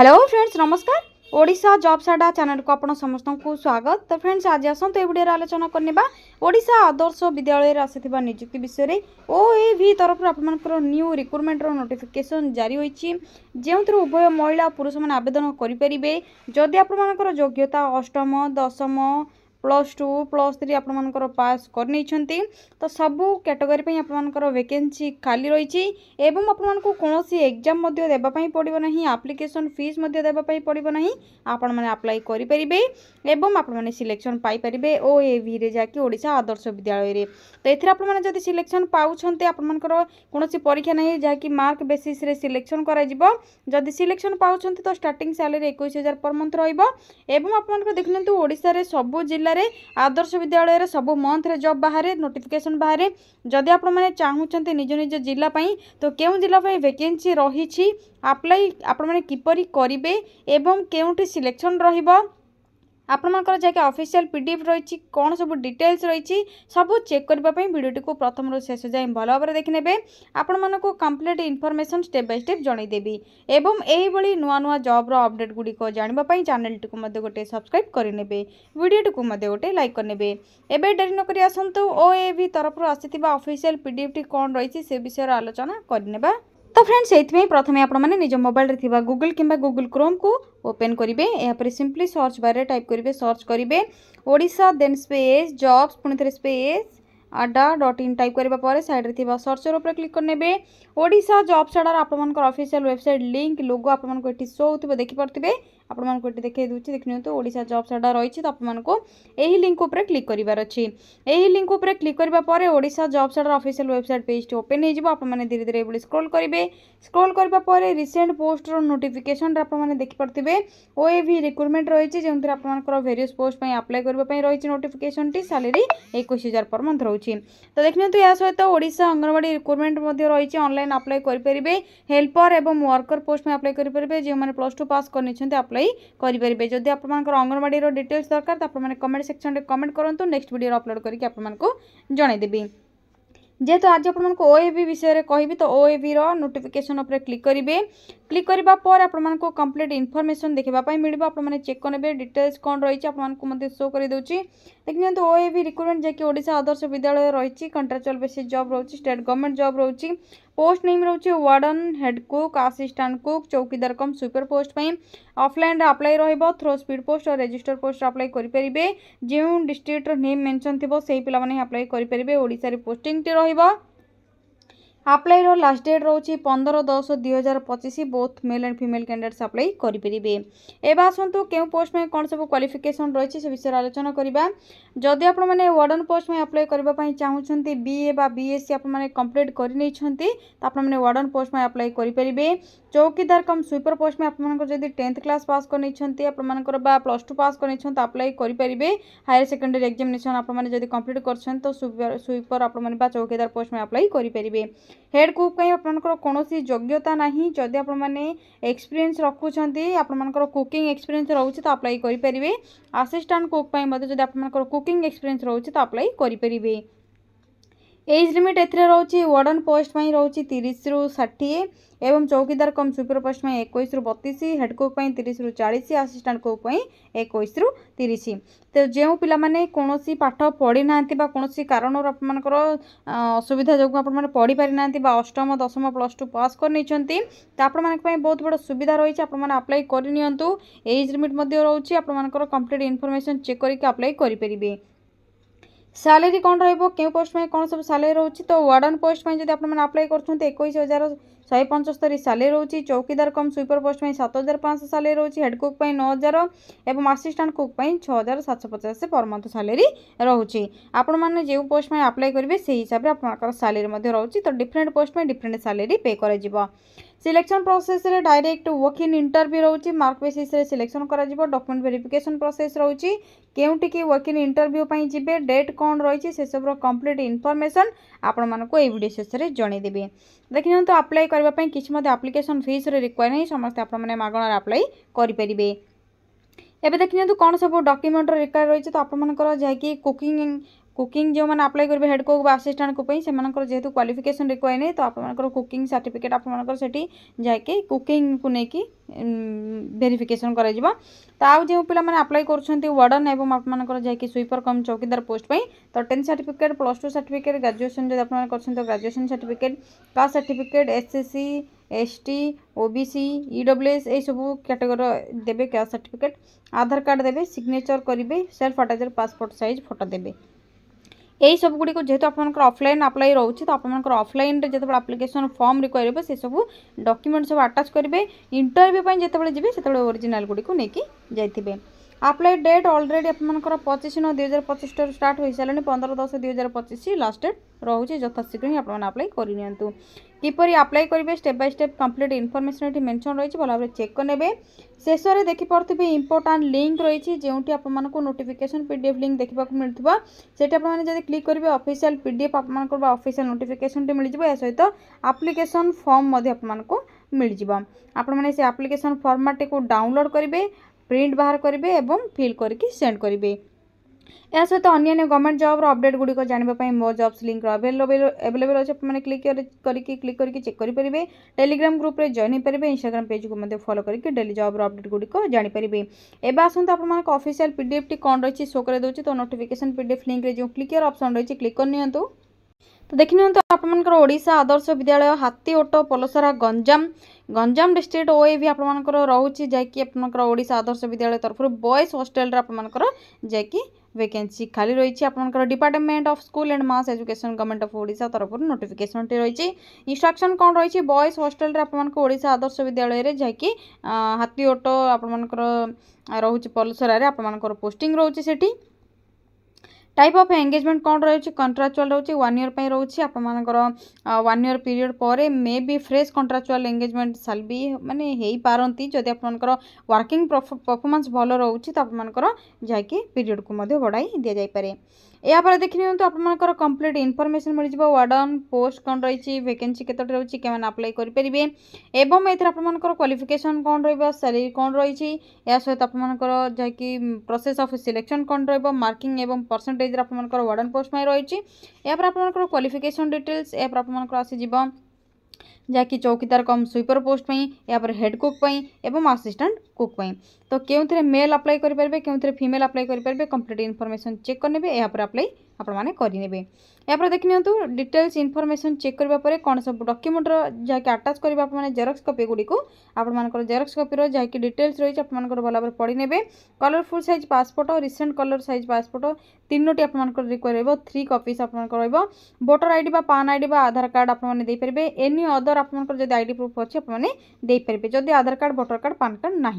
Hello friends नमस्कार। Odisha jobs अड्डा channel को आपण समस्त को स्वागत। तो फ्रेंड्स आज आसत ए वीडियो आलोचना करने ओडिशा आदर्श विद्यालय आसाथिबा नियुक्ति विषय में ओएवी तरफ आपनकर न्यू रिक्रुटमेंट नोटिफिकेशन जारी होईची जेउथर उभय महिला पुरुष मैंने आवेदन करेंगे जदि आपनकर योग्यता अष्टम दशम +2 +3 आपर पास कर तो सबू कैटेगरी आपर वैकेंसी खाली रही एवं आपको कौन एग्जाम देवाई पड़ो ना आप्लिकेसन फीस देवाई पड़ो ना आपण मैंने अप्लाई करेंगे एवं आपने सिलेक्शन पाइपर ओएवी रे जाकि ओडिशा आदर्श विद्यालय रे। तो ये आपने सिलेक्शन पाँच आपर कौन परीक्षा नहीं जहाँकि मार्क बेसीस रे सिलेक्शन करी सिलेक्शन पाँच तो स्टार्टिंग सैलरी 21,000 पर मंथ रही आप देखते ओडिशा रे सबू जिले आदर्श विद्यालय सबू मंथ रे जॉब बाहर नोटिफिकेशन बाहर जदि आप चाहते निज निज जिलापाई तो केउं जिलापाई वैकेंसी रही अप्लाई आपण किपरि करिवे एवं केउंठी सिलेक्शन रहिबो आपणकर जैसे ऑफिशियल पीडीएफ रही कौन सब डिटेल्स रही सब चेक करने वीडियो को प्रथम शेष जाए भल भाव देखने आपण मानक complete information step by step जनईदेवी एवं यही नुआ नुआ जॉब अपडेट गुड़िक जानापी चैनल टी गोटे सब्सक्राइब करने वीडियो को गोटे लाइक करने एवं डेरी नक आसतु ओएवी तरफ आसीथिबा ऑफिशियल पीडीएफ टी कौन रही से विषय आलोचना करने। तो फ्रेंड्स से प्रथम आपने निज मोबाइल रे गूगल किंबा गूगल क्रोम को ओपन करेंगे यापर सिंपली सर्च बार रे टाइप करेंगे सर्च करेंगे ओडिशा देन स्पेस जॉब्स पुणी थे स्पेस अड्डा.in टाइप करने साइड रे सर्चर उपर क्लिक करने ओडिशा जॉब्स अड्डा आपंकर ऑफिशियल वेबसाइट लिंक लोगो आपको शो होता देखिपे आपको देखिए दूसरी देखनी तो ओडिशा जॉब्स अड्डा रही तो आपको यही लिंक उपर क्लिक करार अच्छी यही लिंक उपर क्लिक करने ओडिशा जॉब्स अड्डा official website page T open हो धीरे धीरे स्क्रॉल करेंगे स्क्रॉल करने रिसेंट पोस्टर नोटिफिकेशन आपने देखिपे ओएवी रिक्रुटमेंट रही जो आपंकर वेरियस पोस्ट अप्लाई करने रही notification T salary 21,000 per month रही। तो देखते या सहित ओडिशा अंगनवाड़ी रिक्रुटमेंट रही ऑनलाइन अप्लाई करेंगे हेल्पर एवं वर्कर पोस्ट में अप्लाई करेंगे जो मैंने +2 पास कर अप्लाई करेंगे जदि आपंकर अंगनवाड़ी डिटेल्स दरकार तो आपने कमेंट सेक्शन में कमेंट करूँ नेक्स्ट वीडियो अपलोड करके आपको जनईदेवी। जेहेतु आज आपको ओएवी विषय कहबी तो ओएवी नोटिफिकेशन उपर क्लिक करेंगे क्लिक करने पर आपको कंप्लीट इनफॉरमेशन देखापी मिल आपने चेक करेंगे डिटेल्स कौन रही आपको शो कर दूसरी देखिए तो ओएवी रिक्रुटमेंट जैसे ओडिशा आदर्श विद्यालय रही कंट्राक्चुअल बेसिस जॉब रही स्टेट गवर्नमेंट जॉब रही पोस्ट नेम रही warden head cook assistant cook चौकीदार कम स्वीपर पोस्ट ऑफलाइन अप्लाई रहिबो थ्रो स्पीड पोस्ट और रजिस्टर पोस्ट अप्लाई करेंगे जो डिस्ट्रिक्ट नेम मेंशन थी से पिलाने अप्लाई करेंगे ओडिशा रे पोस्टिंग टी रहिबो अप्लाई लास्ट डेट रही 15/10/2025 both male and female candidates apply करेंगे। एवं आसतु क्यों पोस्ट में कौन सब क्वालिफिकेशन रही से विषय आलोचना करवा जदि आपने वार्डन पोस्ट में अप्लाई करने चाहते बीए बा बीएससी आपने कंप्लीट करने वार्डन पोस्ट में अप्लाई करेंगे चौकीदार कम स्वीपर पोस्ट में आपको जब 10th क्लास पास करते आपर +2 पास कर अप्लाई करेंगे हायर सेकेंडरी एग्जामिनेशन आपने जब कंप्लीट कर तो स्वीपर आपने चौकीदार पोस्ट में अप्लाई करेंगे हेड कुक आपंकर कौन योग्यता ना जदि आपने एक्सपीरियंस रखुंट आपर कुकिंग एक्सपीरियंस रोचे तो अप्लाई करेंगे असिस्टेंट कुक जब आपर कुकिंग एक्सपीरियंस रोचे तो अप्लाई करेंगे। एज लिमिट एथरे रोची वार्डन पोस्ट में रोची 30 रु 60 एवं चौकीदार कम स्वीपर पोस्ट में 21 रु 32 हेड कुक 30 रु 40 असिस्टेंट कुक 21 रु 30। तो जो पिला माने कौन पाठ पढ़ी ना कौन कारण आपर असुविधा जो आपने पढ़ी पारि ना अष्टम दशम +2 पास कर तो आपको बहुत बड़ सुविधा रही है अप्लाई करनी एज लिमिट रोचे आपर कंप्लीट इनफॉरमेशन चेक करके अप्लाई करेंगे। सैलरी कौन रो पोस्ट में कौन सब सैलरी रोची तो वार्डन पोस्ट में जब आपने अप्लाई कर 21,175 सैलरी रोची चौकीदार कम स्वीपर पोस्ट में 7,500 सैलरी रोची हेड कुक 9,000 एवं assistant cook 6,750 per month salary रोची आपण मैंने जो पोस्ट में अप्लाई करेंगे से हिसाब से आप सैलरी रोची तो डिफरेंट पोस्ट में डिफरेंट सैलरी पे कर सिलेक्शन प्रोसेस रे डायरेक्ट वॉक इन इंटरव्यू रोची मार्क बेसिस रे सिलेक्शन करा जिवो डॉक्यूमेंट वेरिफिकेशन प्रोसेस रोची केउटी की वॉक इन इंटरव्यू पई जिबे डेट कौन रही से सब कंप्लीट इनफॉरमेशन आपण मानको ए वीडियो शेष रे जणे देबे। देखिन तो अप्लाई करबा पई किछ मध्ये एप्लिकेशन फीस रे रिक्वायर नै समस्त आपण माने मागणार अप्लाई करि परिबे। एबे देखिए कौन सब डॉक्यूमेंट रिक्वायर रही तो आपर जहाँकि कुकिंग कुकिंग जो मैंने अप्लाई करेंगे हेड कुक असिस्टेंट कुक से जेहेतु क्वालिफिकेशन रिक्वायर नहीं तो आपर कुकिंग सर्टिफिकेट आपर से जाकि कुकिंग को लेकिन वेरिफिकेशन कर आउ जो पिला मैंने अप्लाई कर वार्डन एवं आपर जाकि स्वीपर कम चौकीदार पोस्ट पे तो 10 सर्टिफिकेट +2 सर्टिफिकेट ग्रेजुएशन जो आप graduation certificate caste certificate SSC ST OBC EWS ये सब कैटेगरी देवे कास्ट सर्टिफिकेट आधार कार्ड देवे सिग्नेचर करेंगे सेल्फ अटैचर पासपोर्ट साइज फोटो देवे यही सब गुड़ी को जेहेतु आप ऑफलाइन अप्लाई रोचे तो आप ऑफलाइन जो एप्लिकेशन फॉर्म रिक्वायर से सब डॉक्यूमेंट सब अटैच करेंगे इंटरव्यू जिते जी से ओरिजिनल गुड़ी को लेकिन जाइए अप्लाई डेट ऑलरेडी आपर 25/9/2025 स्टार्ट हो सारे 15/10/2025 लास्ट डेट रोचे यथाशीघ्र ही आपने अप्लाई करनी किपरि अप्लाई करेंगे step by step complete information ये मेंशन रही भल भाव चेक करेंगे शेष में देखिपे इंपोर्टाट लिंक रही जो आपको नोटिफिकेशन पीडीएफ लिंक देखा मिलता से आपने क्लिक करेंगे ऑफिशियल पीडीएफ आप ऑफिशियल नोटिफिकेशन मिल जाए सहित एप्लिकेशन फॉर्म आपको मिल जाए आपने से एप्लिकेशन फॉर्मेट को डाउनलोड करेंगे प्रिंट बाहर करेंगे और फिल करके सेंड करेंगे या सहित अन्य गवर्नमेंट जॉब अपडेट गुड़िक जानापी मो जॉब्स लिंक अवेलेबल अच्छे मैंने क्लिक करके चेक करेंगे टेलीग्राम ग्रुप रे जॉइन हो पारे इंस्टाग्राम पेज को फॉलो करके डेली जॉब अपडेट गुड़िक जानीपारे एवं आसतु आप ऑफिशियल पीडीएफ टी कौन रही शो कर दूसरी तो नोटिफिकेशन पीडीएफ लिंक रे जो क्लियर ऑप्शन रही क्लिक करनी तो देखनी आपर ओडिशा आदर्श विद्यालय हाथीओट पलसरा गंजाम डिस्ट्रिक्ट ओएवी आपर रोचे जैकि ओडिशा आदर्श विद्यालय तरफ बॉयज हॉस्टल आपर जैकि वैकेंसी खाली रही आपर department of school and mass education government of Odisha तरफ नोटिफिकेशन टी रही इंस्ट्रक्शन कौन रही बॉयज हॉस्टल आपर ओडिशा आदर्श विद्यालय जैकि हाथीओट आपर रोचे पलसरा आपर पोस्टिंग रोचे सेठी टाइप ऑफ एंगेजमेंट कौन रही कंट्राक्चुअल रोचे 1 ईयर पर रोचे आपर 1 ईयर पीरियड पर may be fresh contractual engagement साल भी माने हो पारती जदि आपर वर्किंग परफॉर्मेंस भल रोचे तो आपर जैकि पीरियड को बढ़ाई दि जापे यापर देखनी आपर कंप्लीट इनफॉरमेशन मिल जाए वार्डन पोस्ट कौन रही वैकेंसी केतोटी रही क्या अप्लाई करेंगे एवं ये आपर क्वालिफिकेशन कौन रैलरी कौन रही या सहित आपर जैकि प्रोसेस ऑफ सिलेक्शन कौन मार्किंग एवं परसेंटेज आपर वार्डन पोस्ट में रही यापर आपर क्वालिफिकेशन डिटेल्स यापर आपर आसीज जैकि चौकीदार कम स्वीपर पोस्ट पे या हेड कुक एवं असिस्टेंट कुक तो क्यों मेल अप्लाई करेंगे क्यों फीमेल अप्लाई करेंगे कंप्लीट इनफॉरमेशन चेक करने या अप्लाई आपने करेंगे यापर देखनी डिटेल्स इनफॉरमेशन चेक करने कौन सब डॉक्यूमेंट जैकि अटैच करेंगे आपने जेरक्स कॉपी गुड़ी को आपर जेरक्स कॉपी जैकि डिटेल्स रही है भल भाव पढ़ी ने colourful size passport recent colour size passport 3टी आपर रिक्वायर 3 कॉपीज आपर voter ID PAN ID Aadhaar card आपने देपारे एनी अदर आपर जब आईडी प्रूफ अच्छे आपने देपारे जदि Aadhaar card voter card PAN card ना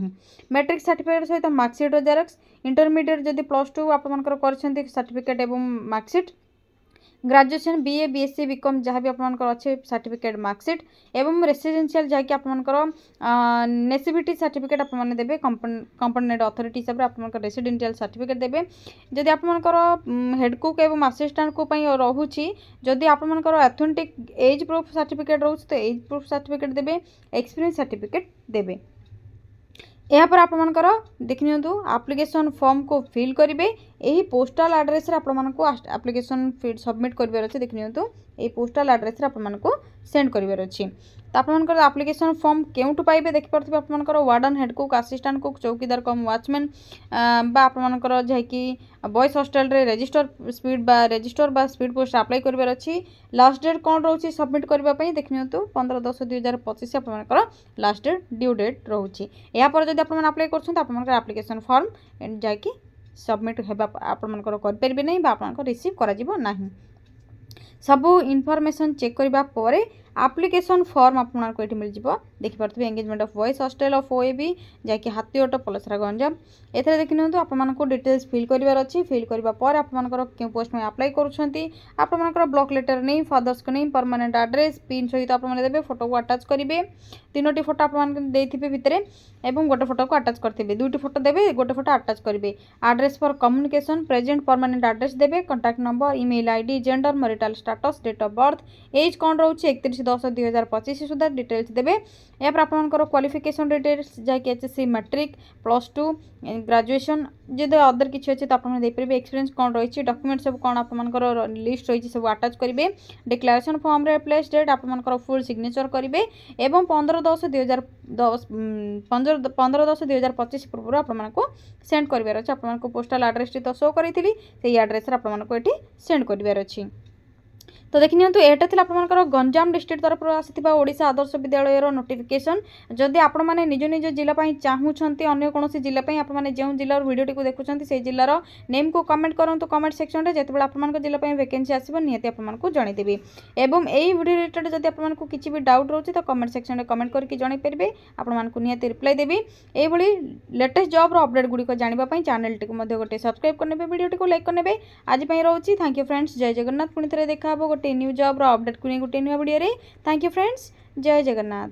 मैट्रिक सर्टिफिकेट सहित मार्कसीट जेरक्स इंटरमीडिएट जदि +2 आपर कर सर्टिफिकेट एवं marksheet graduation BA BSc BCom जहाँ भी आपर अच्छे सर्टिफिकेट मार्कसीट एवं रेसिडेंशियल जहाँकि आपर नेसिविटी सर्टिफिकेट आपने देवे कंपोनेंट अथॉरिटी हिसाब से आपर रेसिडेंशियल सर्टिफिकेट देवे जदि आपर हेड कुक एवं असिस्टेंट कुक रोचे जदि आपर ऑथेंटिक एज प्रूफ सर्टिफिकेट रोचे तो एज प्रूफ सर्टिफिकेट देवे एक्सपीरियंस सर्टिफिकेट देवे यापर आपर देखनी एप्लिकेशन फॉर्म को फिल करेंगे यही पोस्टाल एड्रेस आपको एप्लिकेशन सबमिट कर देखनी यही पोस्टाल एड्रेस आपको सेंड कर अच्छी तो आपर एप्लिकेशन फॉर्म क्यों पाइबे देखिपे आपर warden head cook assistant cook चौकीदार कम वॉचमैन आपर जैकि बॉयज हॉस्टल रे रजिस्टर स्पीड पोस्ट अप्लाई कर अच्छी लास्ट डेट कौन रोचे सबमिट करने देखनी 15/10/2025 आपर लास्ट डेट ड्यू डेट रोचे यापर जब आप अप्लाई कर एप्लिकेशन फॉर्म जैकि सबमिट होगा करेंगे नहीं आप रिसीव करा सबू इनफॉरमेशन चेक करबा परे एप्लिकेशन फॉर्म आपको ये मिल जाए देखिपे engagement of boys hostel of OAV जैकि हाथीओट पलसरा गंजाम एथरे देखनी आपको डिटेल्स फिल करार अच्छी फिल करने आपर क्यों पोस्ट में अप्लाई कर ब्लॉक लेटर नहीं फादर्स को नहीं परमानेंट एड्रेस पिन सहित आपने देवे फोटो को अटैच करेंगे 3टी फोटो आपने भितर एवं गोटे फोटो को अटैच करेंगे 2टी फोटो देवे गोटे फोटो अटैच करेंगे address for communication present permanent address देवे contact number email ID gender marital status date of birth age कौन रोचे 31 31/10/2025 सुधा डिटेल्स देवे। यापर आपंकर क्वालिफिकेशन डिटेल्स जैक एचएससी मैट्रिक +2 ग्रेजुएशन जदि अदर किसी अच्छे तो आपने देपारे एक्सपीरियंस कौन रही डॉक्यूमेंट सब कौन आपर लिस्ट रही सब अटाच करेंगे। डिक्लेरेशन फॉर्म रे प्लेस डेट आपर फुल सिग्नेचर करेंगे एवं 15/10/2025 पूर्व आपको सेंड करार अच्छे। आपको पोस्टाल आड्रेस तो शो करी से आड्रेस आपको ये सेंड करार अच्छी। तो देखि नियंतु एटा थिला आपनकर गंजाम डिस्ट्रिक्ट तरफ आसीथिबा ओडिशा आदर्श विद्यालय रो नोटिफिकेशन। जदि आपण माने निज निज जिला पई चाहूछंती अन्य कोनोसी जिला पई आपण माने जेउ जिल्ला रो वीडियो टिको देखुछंती से जिल्ला रो नेम को कमेंट करंतु कमेंट सेक्शन रे जेते बेला आपण मानक जिला पई वैकेंसी आसीबो नियति आपण मानकु जणै देबी। एवं एई वीडियो रिलेटेड जदि आपण मानकु किछि भी डाउट रहउछि तो कमेंट सेक्शन रे कमेंट करके जणै परबे आपण मानकु नियति रिप्लाई देबी। एई भली लेटेस्ट जॉब रो अपडेट गुडी को जानिबा पई चैनल टिको मध्ये गोटे सब्सक्राइब करनेबे वीडियो टिको लाइक करनेबे। आज पई रहउछि थैंक यू फ्रेंड्स। जय जगन्नाथ। पुणी थरे देखा हबो गोटे न्यू जॉब रो अपडेट को गोटे न्यू वीडियो रे। Thank you friends. जय जगन्नाथ।